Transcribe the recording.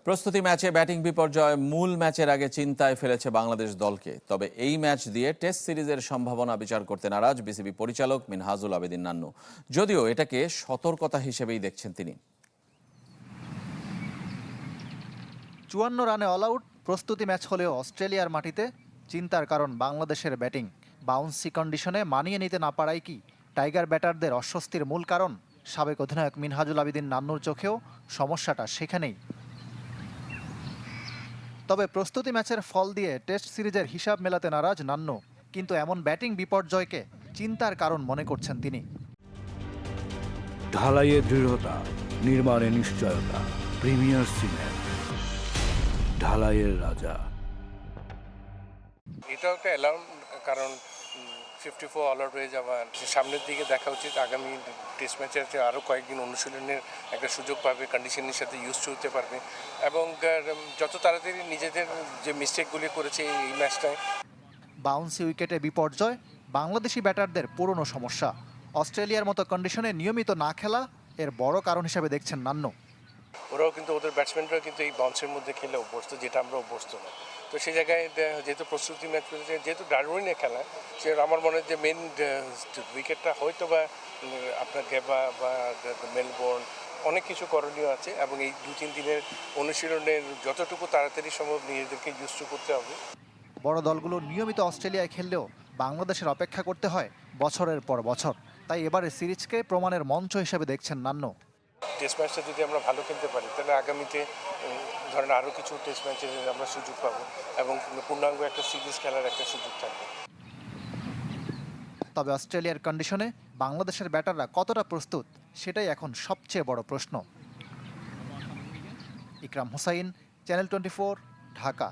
প্রস্তুতি ম্যাচে ব্যাটিং বিপর্যয় মূল ম্যাচের আগে চিন্তায় ফেলেছে বাংলাদেশ দলকে। তবে এই ম্যাচ দিয়ে টেস্ট সিরিজের সম্ভাবনা বিচার করতে নারাজ বিসিবি পরিচালক মিনহাজুল আবেদিন নান্নু। যদিও এটাকে সতর্কতা হিসেবেই দেখছেন তিনি। ৫৪ রানে অল আউট প্রস্তুতি ম্যাচ হলেও অস্ট্রেলিয়ার মাটিতে চিন্তার কারণ বাংলাদেশের ব্যাটিং। বাউন্সি কন্ডিশনে মানিয়ে নিতে না পারাই কি টাইগার ব্যাটারদের অস্বস্তির মূল কারণ? সাবেক অধিনায়ক মিনহাজুল আবেদিন নান্নুর চোখেও সমস্যাটা সেখানেই। তবে প্রস্তুতি ম্যাচের ফল দিয়ে টেস্ট সিরিজের হিসাব মেলাতে নারাজ নান্নু, কিন্তু এমন ব্যাটিং বিপর্যয়কে চিন্তার কারণ মনে করছেন তিনি। ঢালাইয়ে দৃঢ়তা, নির্মাণে নিশ্চয়তা, প্রিমিয়ার সিমেন্ট, ঢালাইয়ের রাজা। এটাও একটা অ্যালার্ম, কারণ 54 অল আউট হয়ে যাওয়া, সামনের দিকে দেখা উচিত। আগামী টেস্ট ম্যাচের আরও কয়েকদিন অনুশীলনের একটা সুযোগ পাবে, কন্ডিশনের সাথে ইউজ হতে পারবে এবং যত তাড়াতাড়ি নিজেদের যে মিস্টেকগুলি করেছে এই ম্যাচটায়। বাউন্সি উইকেটে বিপর্যয় বাংলাদেশি ব্যাটারদের পুরনো সমস্যা। অস্ট্রেলিয়ার মতো কন্ডিশনে নিয়মিত না খেলা এর বড় কারণ হিসেবে দেখছেন নান্নু। ওরাও কিন্তু, ওদের ব্যাটসম্যানরাও কিন্তু এই বাউন্সের মধ্যে খেলে অভ্যস্ত, যেটা আমরা অভ্যস্ত না। তো সেই জায়গায় যেহেতু প্রস্তুতি ম্যাচ করেছে, যেহেতু ডারউইনে খেলা, সে আমার মনে হয় যে মেন উইকেটটা হয়তো বা আপনার গেবা বা মেলবোর্ন, অনেক কিছু করণীয় আছে এবং এই 2-3 দিনের অনুশীলনের যতটুকু তাড়াতাড়ি সম্ভব নিজেদেরকে ইউজ করতে হবে। বড় দলগুলো নিয়মিত অস্ট্রেলিয়ায় খেললেও বাংলাদেশের অপেক্ষা করতে হয় বছরের পর বছর। তাই এবারে সিরিজকে প্রমাণের মঞ্চ হিসেবে দেখছেন নান্নু। টেস্ট ম্যাচটা যদি আমরা ভালো খেলতে পারি, তাহলে আগামীতে ধরেন আরও কিছু টেস্ট ম্যাচে আমরা সুযোগ পাবো এবং পূর্ণাঙ্গ একটা সিরিজ খেলার একটা সুযোগ থাকবে। তবে অস্ট্রেলিয়ার কন্ডিশনে বাংলাদেশের ব্যাটাররা কতটা প্রস্তুত, সেটাই এখন সবচেয়ে বড় প্রশ্ন। ইকরাম হুসাইন, চ্যানেল 24, ঢাকা।